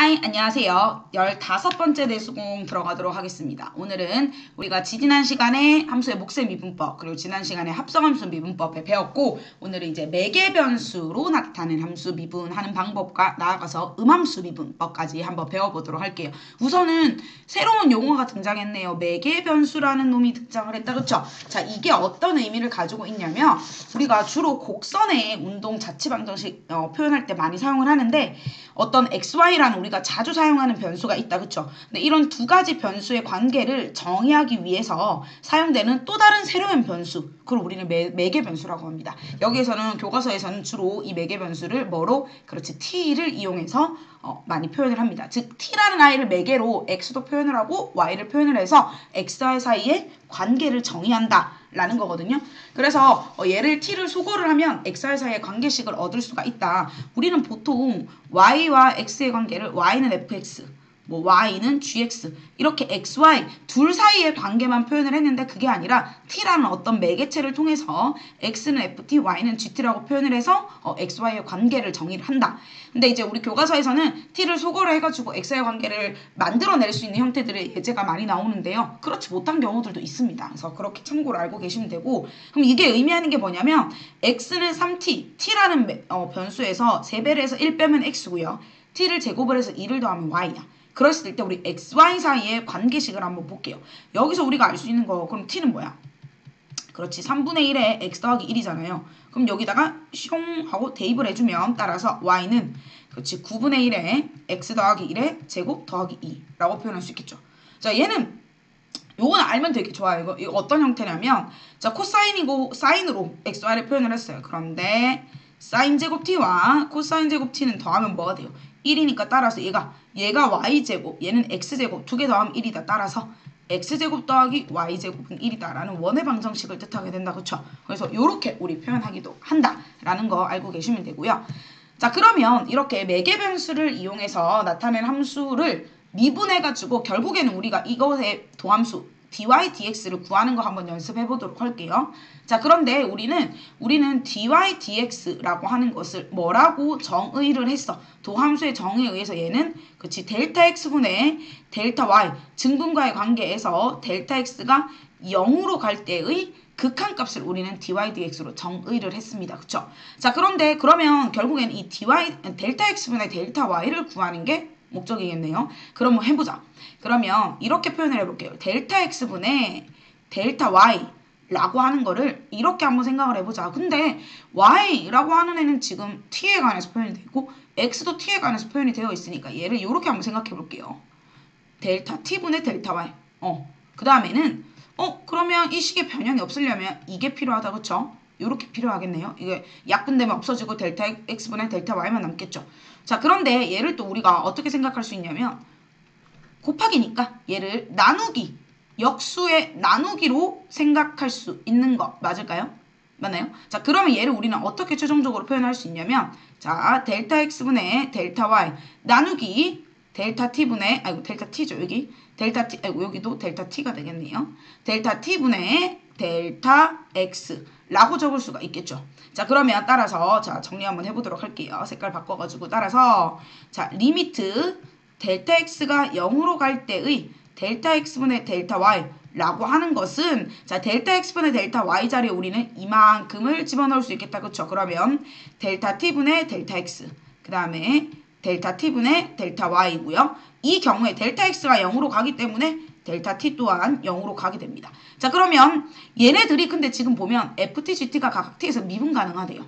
하이, 안녕하세요. 15번째 내수공 들어가도록 하겠습니다. 오늘은 우리가 지난 시간에 함수의 몫의 미분법, 그리고 지난 시간에 합성함수 미분법에 배웠고, 오늘은 이제 매개변수로 나타낸 함수 미분하는 방법과 나아가서 음함수 미분법까지 한번 배워보도록 할게요. 우선은 새로운 용어가 등장했네요. 매개변수라는 놈이 등장을 했다. 그쵸? 자, 이게 어떤 의미를 가지고 있냐면, 우리가 주로 곡선의 운동 자치 방정식 표현할 때 많이 사용을 하는데, 어떤 XY라는 우리가 자주 사용하는 변수가 있다. 그쵸? 근데 이런 두 가지 변수의 관계를 정의하기 위해서 사용되는 또 다른 새로운 변수, 그걸 우리는 매개변수라고 합니다. 여기에서는 교과서에서는 주로 이 매개변수를 뭐로? 그렇지, t를 이용해서 많이 표현을 합니다. 즉 t라는 아이를 매개로 x도 표현을 하고 y를 표현을 해서 x와 사이의 관계를 정의한다 라는 거거든요. 그래서 얘를 t를 수거를 하면 x와 사이의 관계식을 얻을 수가 있다. 우리는 보통 y와 x의 관계를 y는 fx, 뭐 y는 gx, 이렇게 xy 둘 사이의 관계만 표현을 했는데, 그게 아니라 t라는 어떤 매개체를 통해서 x는 ft, y는 gt라고 표현을 해서 xy의 관계를 정의를 한다. 근데 이제 우리 교과서에서는 t를 소거를 해가지고 x의 관계를 만들어낼 수 있는 형태들의 예제가 많이 나오는데요. 그렇지 못한 경우들도 있습니다. 그래서 그렇게 참고로 알고 계시면 되고, 그럼 이게 의미하는 게 뭐냐면 x는 3t, t라는 변수에서 3배를 해서 1 빼면 x고요. t를 제곱을 해서 2를 더하면 y야. 그랬을 때 우리 xy 사이의 관계식을 한번 볼게요. 여기서 우리가 알 수 있는 거, 그럼 t는 뭐야? 그렇지, 3분의 1에 x 더하기 1이잖아요. 그럼 여기다가 숑 하고 대입을 해주면, 따라서 y는 그렇지 9분의 1에 x 더하기 1의 제곱 더하기 2라고 표현할 수 있겠죠. 자, 얘는 요건 알면 되게 좋아요. 이거 어떤 형태냐면, 자, 코사인이고 사인으로 xy를 표현을 했어요. 그런데 사인 제곱 t와 코사인 제곱 t는 더하면 뭐가 돼요? 1이니까 따라서 얘가 y제곱, 얘는 x제곱, 두 개 더하면 1이다. 따라서 x제곱 더하기 y제곱은 1이다 라는 원의 방정식을 뜻하게 된다. 그쵸? 그래서 이렇게 우리 표현하기도 한다 라는 거 알고 계시면 되고요. 자, 그러면 이렇게 매개변수를 이용해서 나타낸 함수를 미분해가지고 결국에는 우리가 이것의 도함수 dy, dx를 구하는 거 한번 연습해 보도록 할게요. 자, 그런데 우리는 dy, dx라고 하는 것을 뭐라고 정의를 했어? 도함수의 정의에 의해서 얘는 그치 델타 x분의 델타 y, 증분과의 관계에서 델타 x가 0으로 갈 때의 극한값을 우리는 dy, dx로 정의를 했습니다. 그쵸? 자, 그런데 그러면 결국엔 이 델타 x분의 델타 y를 구하는 게 목적이겠네요. 그럼 뭐 해보자. 그러면 이렇게 표현을 해볼게요. 델타 x분의 델타 y라고 하는 거를 이렇게 한번 생각을 해보자. 근데 y라고 하는 애는 지금 t에 관해서 표현이 되고 x도 t에 관해서 표현이 되어 있으니까 얘를 이렇게 한번 생각해 볼게요. 델타 t분의 델타 y. 그 다음에는 그러면 이 식의 변형이 없으려면 이게 필요하다. 그쵸? 요렇게 필요하겠네요. 이게 약분되면 없어지고 델타 x분의 델타 y만 남겠죠. 자, 그런데 얘를 또 우리가 어떻게 생각할 수 있냐면, 곱하기니까 얘를 나누기, 역수의 나누기로 생각할 수 있는 거 맞을까요? 맞나요? 자, 그러면 얘를 우리는 어떻게 최종적으로 표현할 수 있냐면, 자, 델타 x분의 델타 y 나누기 델타 t분의, 델타 t죠, 여기. 델타 t, 여기도 델타 t가 되겠네요. 델타 t분의 델타 x 라고 적을 수가 있겠죠. 자, 그러면 따라서 자, 정리 한번 해보도록 할게요. 색깔 바꿔가지고 따라서 자, 리미트 델타 x가 0으로 갈 때의 델타 x분의 델타 y 라고 하는 것은, 자, 델타 x분의 델타 y 자리에 우리는 이만큼을 집어넣을 수 있겠다. 그쵸? 그러면 델타 t분의 델타 x, 그 다음에 델타 t분의 델타 y이고요. 이 경우에 델타 x가 0으로 가기 때문에 델타 t 또한 0으로 가게 됩니다. 자, 그러면 얘네들이 근데 지금 보면 ft, gt가 각각 t에서 미분 가능하대요.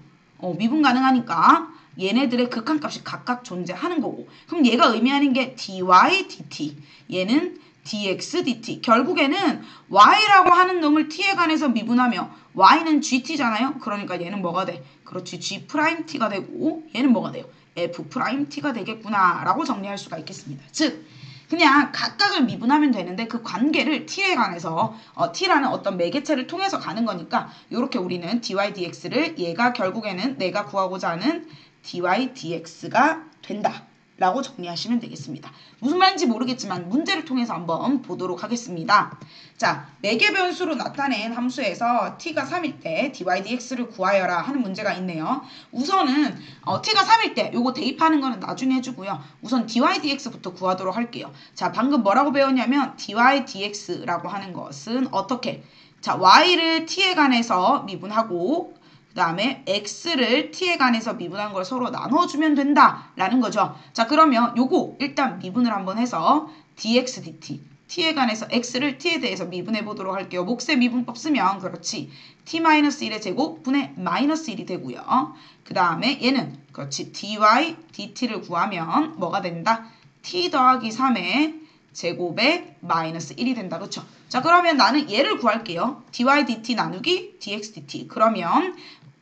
미분 가능하니까 얘네들의 극한값이 각각 존재하는 거고, 그럼 얘가 의미하는 게 dy, dt, 얘는 dx, dt. 결국에는 y라고 하는 놈을 t에 관해서 미분하며 y는 gt잖아요. 그러니까 얘는 뭐가 돼? 그렇지, g't가 되고 얘는 뭐가 돼요? f't가 되겠구나 라고 정리할 수가 있겠습니다. 즉 그냥 각각을 미분하면 되는데 그 관계를 t에 관해서 t라는 어떤 매개체를 통해서 가는 거니까, 이렇게 우리는 dy, dx를 얘가 결국에는 내가 구하고자 하는 dy, dx가 된다 라고 정리하시면 되겠습니다. 무슨 말인지 모르겠지만 문제를 통해서 한번 보도록 하겠습니다. 자, 매개 변수로 나타낸 함수에서 t가 3일 때 dy dx를 구하여라 하는 문제가 있네요. 우선은 t가 3일 때 요거 대입하는 거는 나중에 해주고요. 우선 dy dx부터 구하도록 할게요. 자, 방금 뭐라고 배웠냐면 dy dx라고 하는 것은 어떻게? 자, y를 t에 관해서 미분하고 그 다음에 x를 t에 관해서 미분한 걸 서로 나눠주면 된다라는 거죠. 자, 그러면 요거 일단 미분을 한번 해서 dx dt t에 관해서 x를 t에 대해서 미분해 보도록 할게요. 몫의 미분법 쓰면 그렇지 t-1의 제곱 분의 -1이 되고요. 그 다음에 얘는 그렇지 dy dt를 구하면 뭐가 된다? t 더하기 3의 제곱에 -1이 된다. 그쵸? 자, 그러면 나는 얘를 구할게요. dy dt 나누기 dx dt. 그러면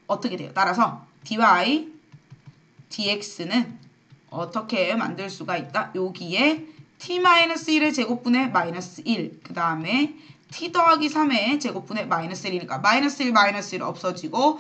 어떻게 돼요? 따라서 dy dx는 어떻게 만들 수가 있다? 여기에 t-1의 제곱분의 -1. 그 다음에 t 더하기 3의 제곱분의 -1이니까 -1 없어지고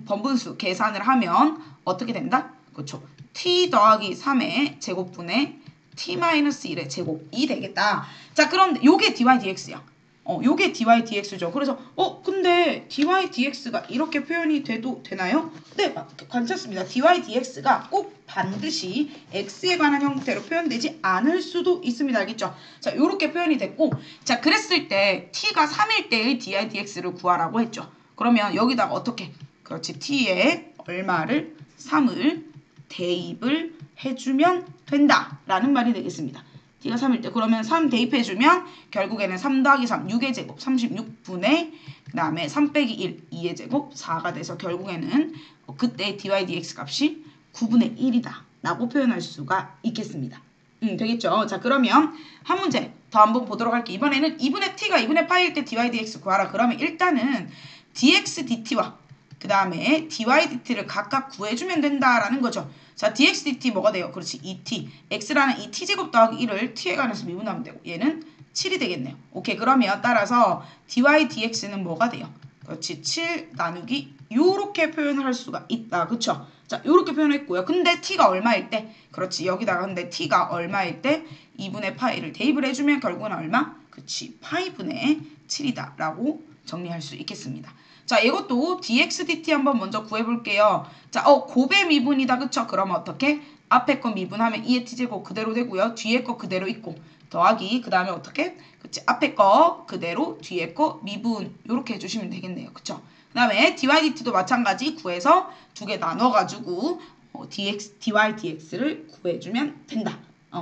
번분수 계산을 하면 어떻게 된다? 그렇죠. t 더하기 3의 제곱분의 t-1의 제곱이 되겠다. 자, 그럼 요게 dy dx야. 요게 dy dx죠. 그래서 근데 dy dx가 이렇게 표현이 돼도 되나요? 네, 괜찮습니다. dy dx가 꼭 반드시 x에 관한 형태로 표현되지 않을 수도 있습니다. 알겠죠? 자, 요렇게 표현이 됐고, 자, 그랬을 때 t가 3일 때의 dy dx를 구하라고 했죠. 그러면 여기다가 어떻게? 그렇지, t에 얼마를 3을 대입을 해주면 된다라는 말이 되겠습니다. t가 3일 때 그러면 3 대입해주면 결국에는 3 더하기 3 6의 제곱 36분의 그 다음에 3 빼기 1 2의 제곱 4가 돼서 결국에는 그때 dy dx 값이 9분의 1이다 라고 표현할 수가 있겠습니다. 되겠죠? 자, 그러면 한 문제 더 한번 보도록 할게요. 이번에는 2분의 t가 2분의 파이일 때 dy dx 구하라. 그러면 일단은 dx dt와 그 다음에 dy dt를 각각 구해주면 된다라는 거죠. 자, dx dt 뭐가 돼요? 그렇지, 2t. x라는 이 t제곱 더하기 1을 t에 관해서 미분하면 되고 얘는 7이 되겠네요. 오케이, 그러면 따라서 dy dx는 뭐가 돼요? 그렇지, 7 나누기 요렇게 표현을 할 수가 있다. 그쵸? 자, 요렇게 표현했고요. 근데 t가 얼마일 때? 그렇지, 여기다가 근데 t가 얼마일 때 2분의 파이를 대입을 해주면 결국은 얼마? 그렇지, 파이분의 7이다 라고 정리할 수 있겠습니다. 자, 이것도 dx dt 한번 먼저 구해볼게요. 자, 곱의 미분이다. 그쵸? 그러면 어떻게? 앞에 거 미분하면 2의 t제곱 그대로 되고요. 뒤에 거 그대로 있고 더하기 그 다음에 어떻게? 그치? 앞에 거 그대로 뒤에 거 미분 이렇게 해주시면 되겠네요. 그쵸? 그 다음에 dy dt도 마찬가지 구해서 두 개 나눠가지고 dy dx를 구해주면 된다.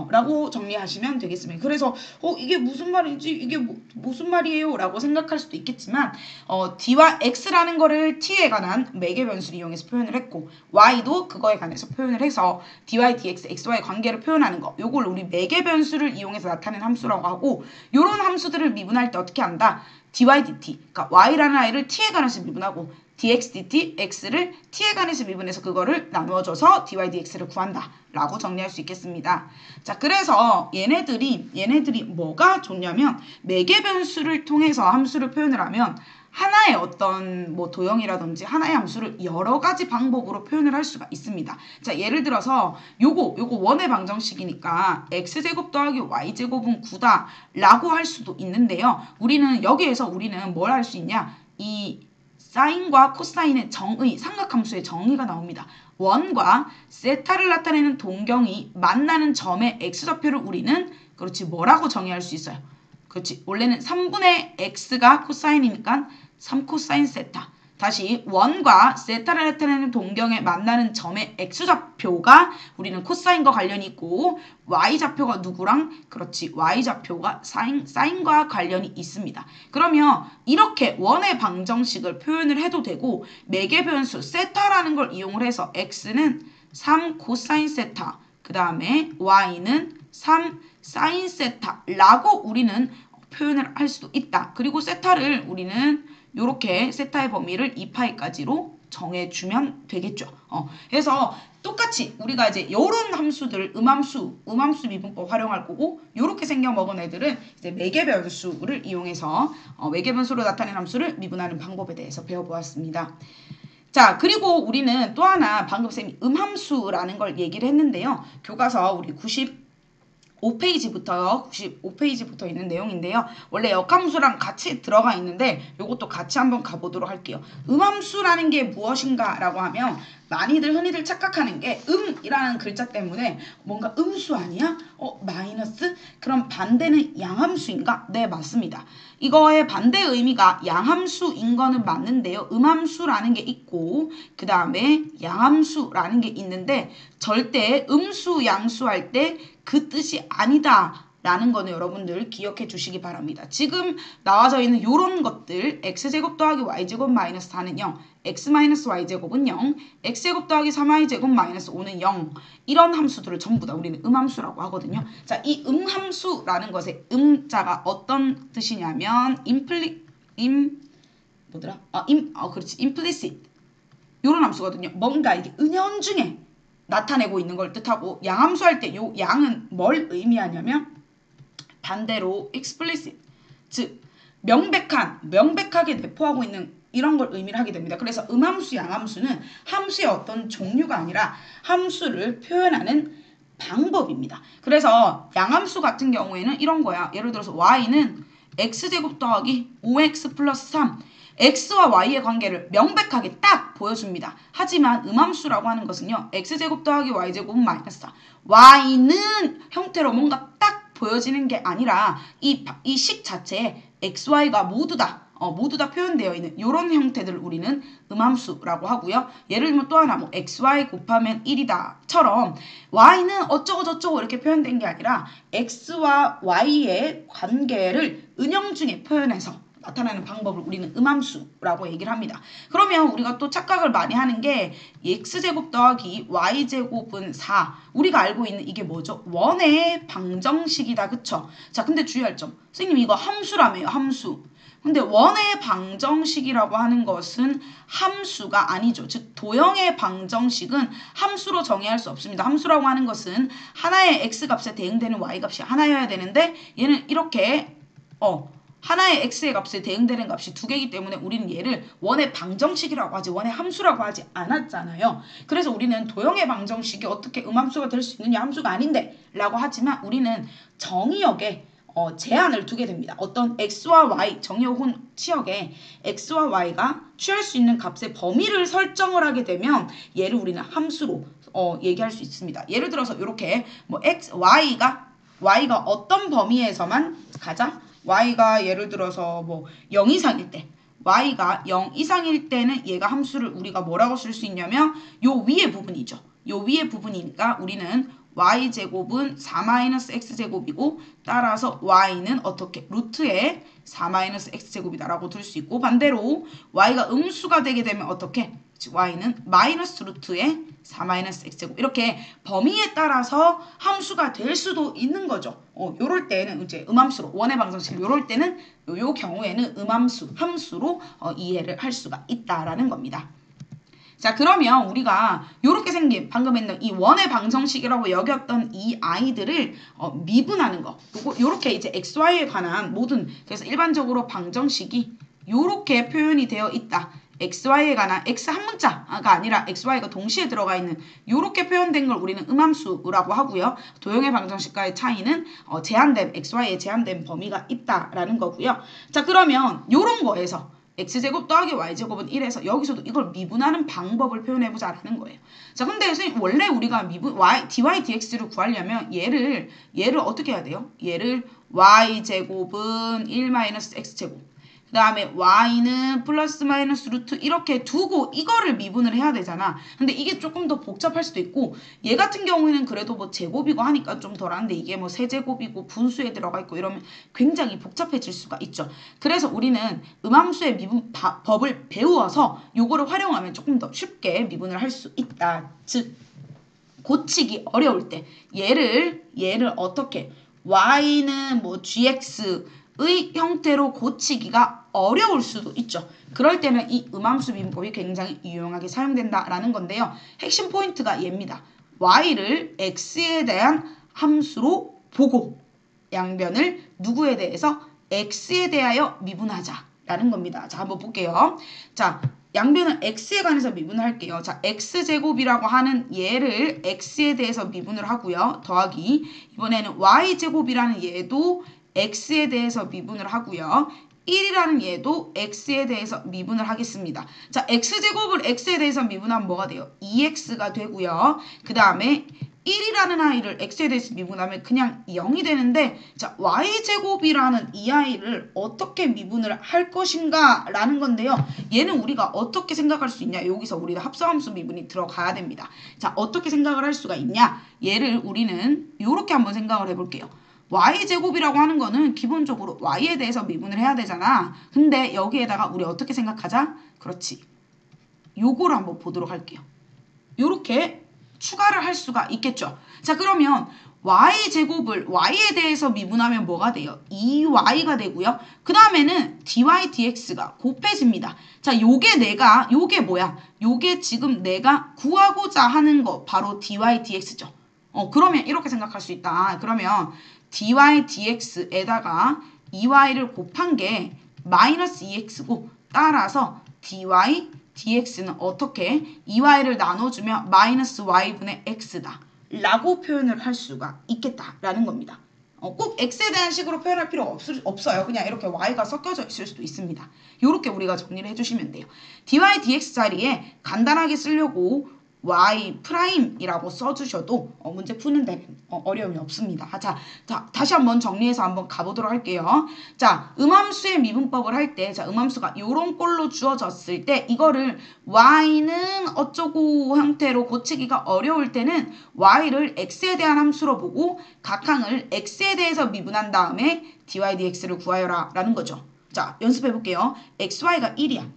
라고 정리하시면 되겠습니다. 그래서 이게 무슨 말인지 이게 무슨 말이에요? 라고 생각할 수도 있겠지만 d와 x라는 거를 t에 관한 매개 변수를 이용해서 표현을 했고 y도 그거에 관해서 표현을 해서 dy, dx, xy 관계를 표현하는 거 요걸 우리 매개 변수를 이용해서 나타낸 함수라고 하고 요런 함수들을 미분할 때 어떻게 한다? dy, dt 그러니까 y라는 아이를 t에 관해서 미분하고 dx, dt, x를 t에 관해서 미분해서 그거를 나누어줘서 dy, dx를 구한다 라고 정리할 수 있겠습니다. 자, 그래서 얘네들이 뭐가 좋냐면 매개 변수를 통해서 함수를 표현을 하면 하나의 어떤 뭐 도형이라든지 하나의 함수를 여러 가지 방법으로 표현을 할 수가 있습니다. 자, 예를 들어서 요거 원의 방정식이니까 x제곱 더하기 y제곱은 9다 라고 할 수도 있는데요. 여기에서 우리는 뭘 할 수 있냐? 이 사인과 코사인의 정의, 삼각함수의 정의가 나옵니다. 원과 세타를 나타내는 동경이 만나는 점의 x좌표를 우리는 그렇지 뭐라고 정의할 수 있어요? 그렇지, 원래는 3분의 x가 코사인이니까 3코사인 세타. 다시 원과 세타를 나타내는 동경에 만나는 점의 x좌표가 우리는 코사인과 관련이 있고 y좌표가 누구랑? 그렇지, y좌표가 사인과 관련이 있습니다. 그러면 이렇게 원의 방정식을 표현을 해도 되고 매개 변수 세타라는 걸 이용을 해서 x는 3 코사인 세타 그 다음에 y는 3 사인 세타라고 우리는 표현을 할 수도 있다. 그리고 세타를 우리는 이렇게 세타의 범위를 2파이까지로 정해주면 되겠죠. 그래서 똑같이 우리가 이제 요런 함수들 음함수 미분법 활용할 거고 요렇게 생겨먹은 애들은 이제 매개 변수를 이용해서 매개 변수로 나타낸 함수를 미분하는 방법에 대해서 배워보았습니다. 자, 그리고 우리는 또 하나 방금 쌤이 음함수라는 걸 얘기를 했는데요. 교과서 우리 95페이지부터 있는 내용인데요. 원래 역함수랑 같이 들어가 있는데 이것도 같이 한번 가보도록 할게요. 음함수라는 게 무엇인가 라고 하면 많이들 흔히들 착각하는 게 음이라는 글자 때문에 뭔가 음수 아니야? 마이너스? 그럼 반대는 양함수인가? 네, 맞습니다. 이거의 반대 의미가 양함수인 거는 맞는데요. 음함수라는 게 있고 그 다음에 양함수라는 게 있는데 절대 음수, 양수 할 때 그 뜻이 아니다. 라는 거는 여러분들 기억해 주시기 바랍니다. 지금 나와져 있는 이런 것들 x제곱 더하기 y제곱 마이너스 4는 0, x 마이너스 y제곱은 0, x제곱 더하기 3y제곱 마이너스 5는 0 이런 함수들을 전부 다 우리는 음함수라고 하거든요. 자, 이 음함수라는 것의 음자가 어떤 뜻이냐면 implicit 이런 함수거든요. 뭔가 이게 은연중에 나타내고 있는 걸 뜻하고 양함수 할 때 요 양은 뭘 의미하냐면 반대로 explicit, 즉 명백하게 내포하고 있는 이런 걸 의미를 하게 됩니다. 그래서 음함수, 양함수는 함수의 어떤 종류가 아니라 함수를 표현하는 방법입니다. 그래서 양함수 같은 경우에는 이런 거야. 예를 들어서 y는 x제곱 더하기 5x 플러스 3 x와 y의 관계를 명백하게 딱 보여줍니다. 하지만 음함수라고 하는 것은요. x제곱 더하기 y제곱은 마이너스 4 y는 형태로 뭔가 딱 보여지는 게 아니라 이 식 자체에 x, y가 모두 다 표현되어 있는 이런 형태들을 우리는 음함수라고 하고요. 예를 들면 또 하나 xy 곱하면 1이다처럼 y는 어쩌고 저쩌고 이렇게 표현된 게 아니라 x와 y의 관계를 은영중에 표현해서 나타나는 방법을 우리는 음함수라고 얘기를 합니다. 그러면 우리가 또 착각을 많이 하는 게 x제곱 더하기 y제곱은 4. 우리가 알고 있는 이게 뭐죠? 원의 방정식이다. 그쵸? 자, 근데 주의할 점. 선생님 이거 함수라며요. 함수. 근데 원의 방정식이라고 하는 것은 함수가 아니죠. 즉 도형의 방정식은 함수로 정의할 수 없습니다. 함수라고 하는 것은 하나의 x값에 대응되는 y값이 하나여야 되는데 얘는 이렇게 하나의 x의 값에 대응되는 값이 두 개이기 때문에 우리는 얘를 원의 방정식이라고 하지 원의 함수라고 하지 않았잖아요. 그래서 우리는 도형의 방정식이 어떻게 음함수가 될 수 있느냐 함수가 아닌데 라고 하지만 우리는 정의역에 제한을 두게 됩니다. 어떤 x와 y 정의역 혹은 치역에 x와 y가 취할 수 있는 값의 범위를 설정을 하게 되면 얘를 우리는 함수로 얘기할 수 있습니다. 예를 들어서 이렇게 y가 어떤 범위에서만 가자. y가 예를 들어서 0 이상일 때 y가 0 이상일 때는 얘가 함수를 우리가 뭐라고 쓸 수 있냐면 요 위에 부분이죠. 요 위에 부분이니까 우리는 y제곱은 4-x제곱이고 따라서 y는 어떻게 루트의 4-x제곱이다라고 둘 수 있고 반대로 y가 음수가 되게 되면 어떻게 즉 y는 마이너스 루트의 4-x제곱 이렇게 범위에 따라서 함수가 될 수도 있는 거죠. 요럴 때는 이제 음함수로 원의 방정식 요럴 때는 요 경우에는 함수로 이해를 할 수가 있다라는 겁니다. 자, 그러면 우리가 이렇게 생긴 방금 했던 이 원의 방정식이라고 여겼던 이 아이들을 미분하는 거. 요렇게 이제 xy에 관한 모든 그래서 일반적으로 방정식이 요렇게 표현이 되어 있다. xy에 관한 x 한 문자가 아니라 xy가 동시에 들어가 있는 요렇게 표현된 걸 우리는 음함수라고 하고요. 도형의 방정식과의 차이는 xy에 제한된 범위가 있다라는 거고요. 자, 그러면 요런 거에서 x제곱 더하기 y제곱은 1에서 여기서도 이걸 미분하는 방법을 표현해보자라는 거예요. 자, 근데 선생님 원래 우리가 dy dx를 구하려면 얘를 어떻게 해야 돼요? 얘를 y제곱은 1-x제곱 그 다음에 y는 플러스 마이너스 루트 이렇게 두고 이거를 미분을 해야 되잖아. 근데 이게 조금 더 복잡할 수도 있고 얘 같은 경우에는 그래도 제곱이고 하니까 좀 덜한데 이게 세제곱이고 분수에 들어가 있고 이러면 굉장히 복잡해질 수가 있죠. 그래서 우리는 음함수의 미분 법을 배우어서 요거를 활용하면 조금 더 쉽게 미분을 할 수 있다. 즉 고치기 어려울 때 얘를 어떻게 y는 gx의 형태로 고치기가 어려울 수도 있죠. 그럴 때는 이 음함수 미분법이 굉장히 유용하게 사용된다라는 건데요. 핵심 포인트가 얘입니다. y를 x에 대한 함수로 보고 양변을 누구에 대해서 x에 대하여 미분하자라는 겁니다. 자, 한번 볼게요. 자, 양변을 x에 관해서 미분을 할게요. 자, x제곱이라고 하는 얘를 x에 대해서 미분을 하고요. 더하기 이번에는 y제곱이라는 얘도 x에 대해서 미분을 하고요. 1이라는 얘도 x에 대해서 미분을 하겠습니다. 자, x제곱을 x에 대해서 미분하면 뭐가 돼요? 2x가 되고요. 그 다음에 1이라는 아이를 x에 대해서 미분하면 그냥 0이 되는데, 자, y제곱이라는 이 아이를 어떻게 미분을 할 것인가 라는 건데요. 얘는 우리가 어떻게 생각할 수 있냐? 여기서 우리가 합성함수 미분이 들어가야 됩니다. 자, 어떻게 생각을 할 수가 있냐? 얘를 우리는 이렇게 한번 생각을 해볼게요. y제곱이라고 하는 거는 기본적으로 y에 대해서 미분을 해야 되잖아. 근데 여기에다가 우리 어떻게 생각하자? 그렇지. 요거를 한번 보도록 할게요. 요렇게 추가를 할 수가 있겠죠. 자, 그러면 y제곱을 y에 대해서 미분하면 뭐가 돼요? 2y가 되고요. 그 다음에는 dy dx가 곱해집니다. 자, 요게 뭐야? 요게 지금 내가 구하고자 하는 거 바로 dy dx죠. 그러면 이렇게 생각할 수 있다. 그러면 dy dx에다가 2y를 곱한 게 마이너스 2x고, 따라서 dy dx는 어떻게 2y를 나눠주면 마이너스 y분의 x다 라고 표현을 할 수가 있겠다라는 겁니다. 꼭 x에 대한 식으로 표현할 필요가 없어요. 그냥 이렇게 y가 섞여져 있을 수도 있습니다. 이렇게 우리가 정리를 해주시면 돼요. dy dx 자리에 간단하게 쓰려고 y 프라임이라고 써주셔도 문제 푸는 데는 어려움이 없습니다. 자, 다시 한번 정리해서 한번 가보도록 할게요. 자, 음함수의 미분법을 할 때, 자, 음함수가 요런 꼴로 주어졌을 때 이거를 y는 어쩌고 형태로 고치기가 어려울 때는 y를 x에 대한 함수로 보고 각항을 x에 대해서 미분한 다음에 dy dx를 구하여라 라는 거죠. 자, 연습해 볼게요. xy가 1이야.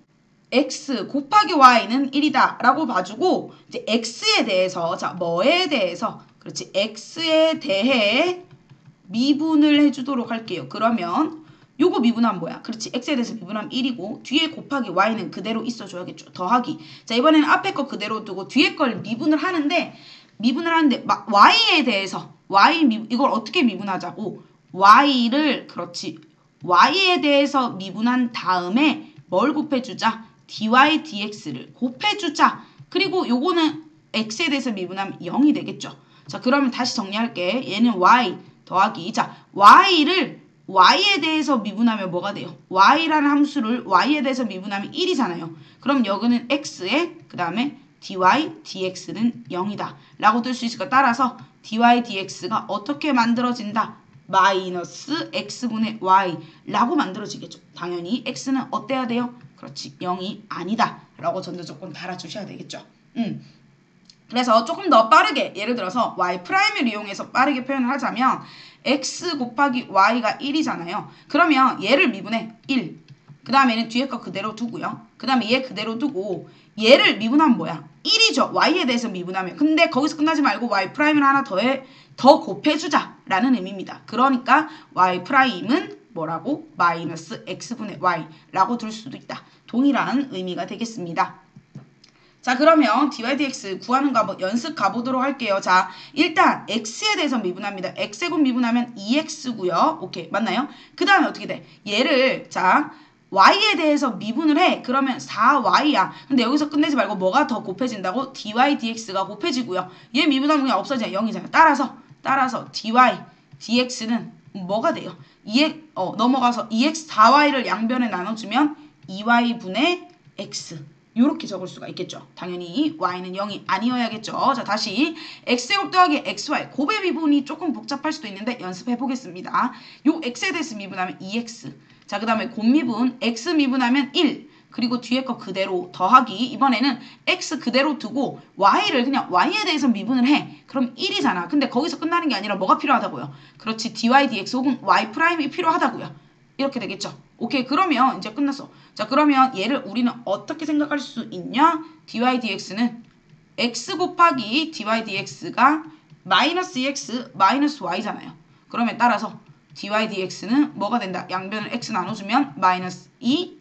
x 곱하기 y는 1이다 라고 봐주고, 이제 x에 대해서, 자, 뭐에 대해서, 그렇지, x에 대해 미분을 해주도록 할게요. 그러면 요거 미분하면 뭐야? 그렇지, x에 대해서 미분하면 1이고 뒤에 곱하기 y는 그대로 있어줘야겠죠. 더하기. 자, 이번에는 앞에 거 그대로 두고 뒤에 걸 미분을 하는데 y에 대해서 이걸 어떻게 미분하자고? y를, 그렇지, y에 대해서 미분한 다음에 뭘 곱해주자? dy dx를 곱해주자. 그리고 요거는 x에 대해서 미분하면 0이 되겠죠. 자, 그러면 다시 정리할게. 얘는 y 더하기, 자, y를 y에 대해서 미분하면 뭐가 돼요? y라는 함수를 y에 대해서 미분하면 1이잖아요. 그럼 여기는 x에 그 다음에 dy dx는 0이다 라고 뜰 수 있을까? 따라서 dy dx가 어떻게 만들어진다? 마이너스 x분의 y 라고 만들어지겠죠. 당연히 x는 어때야 돼요? 그렇지, 0이 아니다 라고 전제조건 달아주셔야 되겠죠. 그래서 조금 더 빠르게, 예를 들어서 y'을 이용해서 빠르게 표현을 하자면 x 곱하기 y가 1이잖아요. 그러면 얘를 미분해 1. 그 다음에는 뒤에 거 그대로 두고요. 그 다음에 얘 그대로 두고 얘를 미분하면 뭐야? 1이죠. y에 대해서 미분하면. 근데 거기서 끝나지 말고 y'을 하나 더 곱해주자 라는 의미입니다. 그러니까 y'은 뭐라고? 마이너스 x분의 y 라고 둘 수도 있다. 동일한 의미가 되겠습니다. 자, 그러면 dy dx 구하는 거 한번 연습 가보도록 할게요. 자, 일단 x에 대해서 미분합니다. x제곱 미분하면 2x고요. 오케이, 맞나요? 그 다음에 어떻게 돼? 얘를, 자, y에 대해서 미분을 해. 그러면 4y야. 근데 여기서 끝내지 말고 뭐가 더 곱해진다고? dy dx가 곱해지고요. 얘 미분하면 그냥 없어지냐? 0이잖아요. 따라서 dy dx는 뭐가 돼요? 넘어가서 2x 4y를 양변에 나눠주면 2y분의 x. 이렇게 적을 수가 있겠죠. 당연히 y는 0이 아니어야겠죠. 자, 다시 x제곱 더하기 xy 곱의 미분이 조금 복잡할 수도 있는데 연습해 보겠습니다. 요 x에 대해서 미분하면 2x. 자, 그 다음에 곱미분 x 미분하면 1. 그리고 뒤에 거 그대로 더하기, 이번에는 x 그대로 두고 y를 그냥 y에 대해서 미분을 해. 그럼 1이잖아. 근데 거기서 끝나는 게 아니라 뭐가 필요하다고요? 그렇지, dy dx 혹은 y 프라임이 필요하다고요. 이렇게 되겠죠. 오케이, 그러면 이제 끝났어. 자, 그러면 얘를 우리는 어떻게 생각할 수 있냐? dy dx는 x 곱하기 dy dx가 마이너스 2x 마이너스 y잖아요. 그러면 따라서 dy dx는 뭐가 된다? 양변을 x 나눠주면 마이너스 2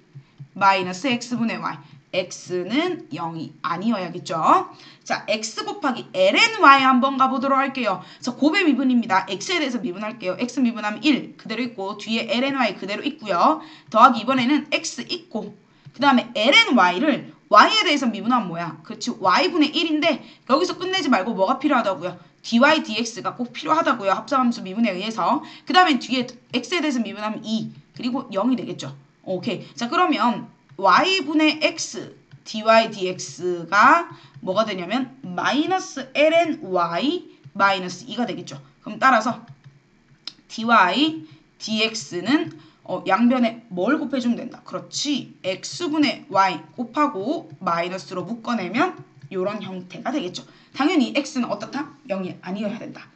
마이너스 x분의 y. x는 0이 아니어야겠죠. 자, x 곱하기 ln y 한번 가보도록 할게요. 자, 곱의 미분입니다. x에 대해서 미분할게요. x 미분하면 1 그대로 있고 뒤에 ln y 그대로 있고요. 더하기 이번에는 x 있고 그 다음에 ln y를 y에 대해서 미분하면 뭐야? 그렇지, y분의 1인데 여기서 끝내지 말고 뭐가 필요하다고요? dy dx가 꼭 필요하다고요. 합성함수 미분에 의해서. 그 다음에 뒤에 x에 대해서 미분하면 2 그리고 0이 되겠죠. 오케이. 자, 그러면 y분의 x dy dx가 뭐가 되냐면 마이너스 ln y 마이너스 2가 되겠죠. 그럼 따라서 dy dx는 양변에 뭘 곱해주면 된다. 그렇지. x분의 y 곱하고 마이너스로 묶어내면 이런 형태가 되겠죠. 당연히 x는 어떻다? 0이 아니어야 된다.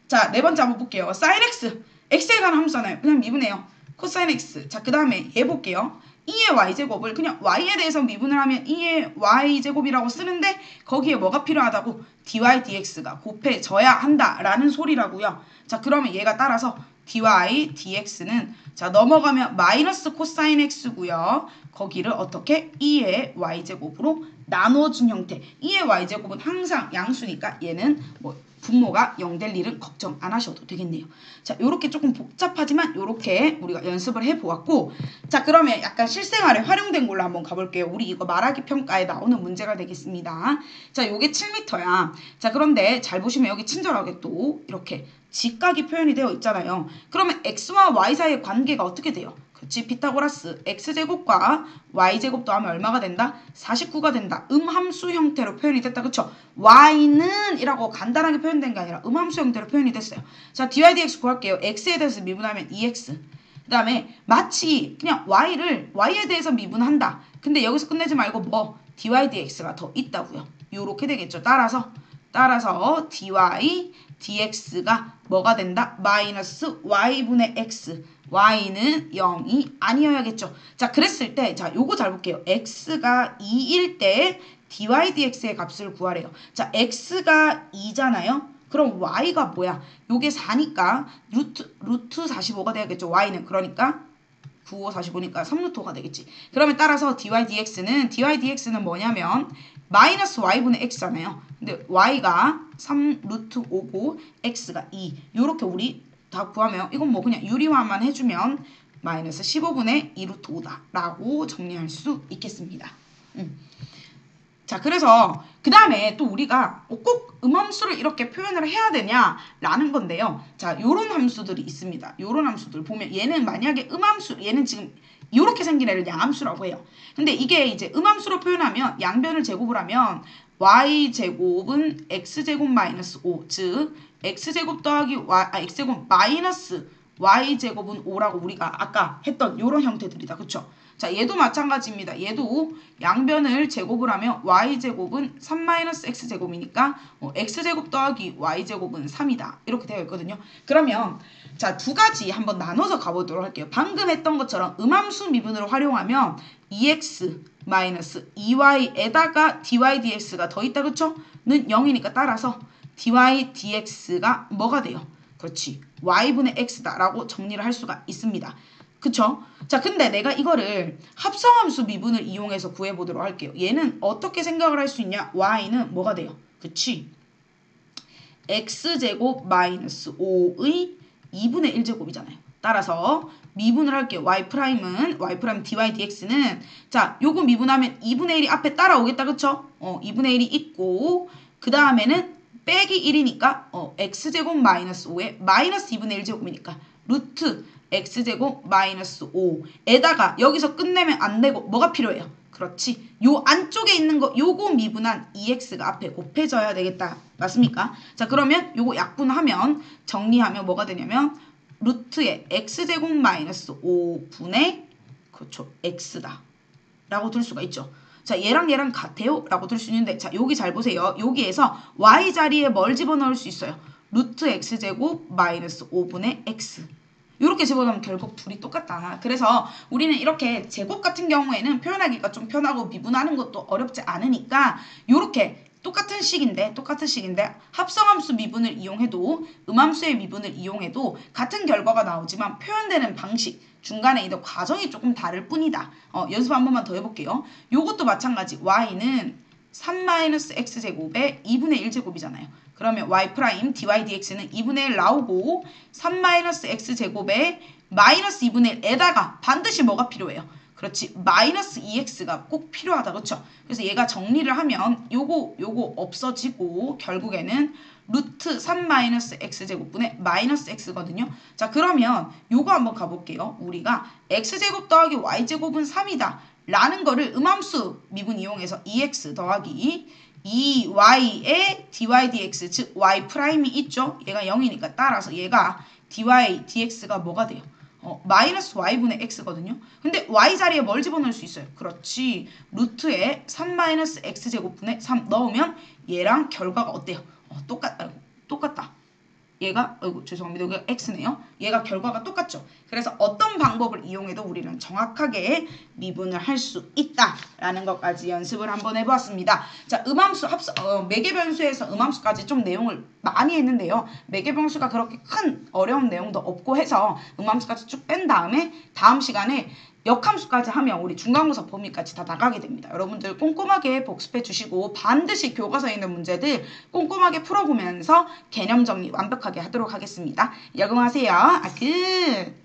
자, 네 번째 한번 볼게요. sin x. x에 관한 함수잖아요. 그냥 미분해요. 코사인 x. 자, 그 다음에 얘 볼게요. 2의 y제곱을 그냥 y에 대해서 미분을 하면 2의 y제곱이라고 쓰는데 거기에 뭐가 필요하다고? dy dx가 곱해져야 한다라는 소리라고요. 자, 그러면 얘가 따라서 dy dx는 자 넘어가면 마이너스 코사인 x고요. 거기를 어떻게? 2의 y제곱으로 나눠준 형태. 2의 y제곱은 항상 양수니까 얘는 뭐 분모가 0 될 일은 걱정 안 하셔도 되겠네요. 자, 요렇게 조금 복잡하지만 요렇게 우리가 연습을 해보았고, 자, 그러면 약간 실생활에 활용된 걸로 한번 가볼게요. 우리 이거 말하기 평가에 나오는 문제가 되겠습니다. 자, 요게 7m야. 자, 그런데 잘 보시면 여기 친절하게 또 이렇게 직각이 표현이 되어 있잖아요. 그러면 x와 y 사이의 관계가 어떻게 돼요? 그치, 피타고라스 x제곱과 y제곱도 하면 얼마가 된다? 49가 된다. 음함수 형태로 표현이 됐다. 그쵸? y는 이라고 간단하게 표현된 게 아니라 음함수 형태로 표현이 됐어요. 자, dy dx 구할게요. x에 대해서 미분하면 2x. 그 다음에 마치 그냥 y에 대해서 미분한다. 근데 여기서 끝내지 말고 뭐? dy dx가 더 있다고요. 요렇게 되겠죠. 따라서 dy dx가 뭐가 된다? 마이너스 y분의 x. y는 0이 아니어야겠죠. 자, 그랬을 때 자, 요거 잘 볼게요. x가 2일 때 dy dx의 값을 구하래요. 자, x가 2잖아요. 그럼 y가 뭐야? 요게 4니까 루트 45가 돼야겠죠. y는. 그러니까 9, 5, 45니까 3루트5가 되겠지. 그러면 따라서 dy dx는 뭐냐면 마이너스 y분의 x잖아요. 근데 y가 3루트 5고 x가 2. 요렇게 우리 다 구하면 이건 뭐 그냥 유리화만 해주면 마이너스 15분의 2루트 5다 라고 정리할 수 있겠습니다. 자, 그래서 그 다음에 또 우리가 꼭 음함수를 이렇게 표현을 해야 되냐라는 건데요. 자, 요런 함수들이 있습니다. 요런 함수들 보면 얘는 만약에 음함수, 얘는 지금 이렇게 생긴 애를 양함수라고 해요. 근데 이게 이제 음함수로 표현하면 양변을 제곱을 하면 y제곱은 x제곱 마이너스 5, 즉 x제곱 더하기 x제곱 마이너스 y제곱은 5라고 우리가 아까 했던 요런 형태들이다. 그쵸? 자, 얘도 마찬가지입니다. 얘도 양변을 제곱을 하면 y제곱은 3-x제곱이니까 x제곱 더하기 y제곱은 3이다. 이렇게 되어 있거든요. 그러면 자, 두 가지 한번 나눠서 가보도록 할게요. 방금 했던 것처럼 음함수 미분으로 활용하면 2x 마이너스 2y에다가 dy dx가 더 있다. 그쵸? 는 0이니까 따라서 dy dx가 뭐가 돼요? 그렇지. y분의 x다 라고 정리를 할 수가 있습니다. 그쵸? 자, 근데 내가 이거를 합성함수 미분을 이용해서 구해보도록 할게요. 얘는 어떻게 생각을 할 수 있냐? y는 뭐가 돼요? 그치? x제곱 마이너스 5의 2분의 1제곱이잖아요. 따라서 미분을 할게요. y' dy dx는 자, 요거 미분하면 2분의 1이 앞에 따라오겠다. 그쵸? 2분의 1이 있고 그 다음에는 빼기 1이니까 x제곱 마이너스 5에 마이너스 2분의 1제곱이니까 루트 x제곱 마이너스 5에다가 여기서 끝내면 안 되고 뭐가 필요해요? 그렇지. 요 안쪽에 있는 거 요거 미분한 2x가 앞에 곱해져야 되겠다. 맞습니까? 자, 그러면 요거 약분하면 정리하면 뭐가 되냐면 루트에 x제곱 마이너스 5분의 그렇죠. x다. 라고 들 수가 있죠. 자, 얘랑 얘랑 같아요? 라고 들 수 있는데 자, 여기 잘 보세요. 여기에서 y 자리에 뭘 집어넣을 수 있어요? 루트 x제곱 마이너스 5분의 x. 이렇게 집어넣으면 결국 둘이 똑같다. 그래서 우리는 이렇게 제곱 같은 경우에는 표현하기가 좀 편하고 미분하는 것도 어렵지 않으니까 이렇게 똑같은 식인데 합성함수 미분을 이용해도 음함수의 미분을 이용해도 같은 결과가 나오지만 표현되는 방식 중간에 이제 과정이 조금 다를 뿐이다. 연습 한 번만 더 해볼게요. 요것도 마찬가지. y는 3-x제곱에 2분의 1제곱이잖아요. 그러면 y' dy dx는 2분의 1 나오고 3-x제곱에 마이너스 2분의 1에다가 반드시 뭐가 필요해요? 그렇지. 마이너스 2x가 꼭 필요하다. 그쵸? 그래서 얘가 정리를 하면 요거 없어지고 결국에는 루트 3 마이너스 x제곱분의 마이너스 x거든요. 자, 그러면 요거 한번 가볼게요. 우리가 x제곱 더하기 y제곱은 3이다. 라는 거를 음함수 미분 이용해서 2x 더하기 2y의 dy dx 즉 y 프라임이 있죠. 얘가 0이니까 따라서 얘가 dy dx가 뭐가 돼요? 마이너스 y분의 x거든요. 근데 y 자리에 뭘 집어넣을 수 있어요? 그렇지. 루트에 3 마이너스 x제곱분의 3 넣으면 얘랑 결과가 어때요? 똑같다. 얘가 죄송합니다. 여기가 x네요. 얘가 결과가 똑같죠. 그래서 어떤 방법을 이용해도 우리는 정확하게 미분을 할 수 있다라는 것까지 연습을 한번 해보았습니다. 자, 음함수 매개변수에서 음함수까지 좀 내용을 많이 했는데요. 매개변수가 그렇게 큰 어려운 내용도 없고 해서 음함수까지 쭉 뺀 다음에 다음 시간에 역함수까지 하면 우리 중간고사 범위까지 다 나가게 됩니다. 여러분들 꼼꼼하게 복습해 주시고 반드시 교과서에 있는 문제들 꼼꼼하게 풀어보면서 개념 정리 완벽하게 하도록 하겠습니다. 열공하세요. 끝!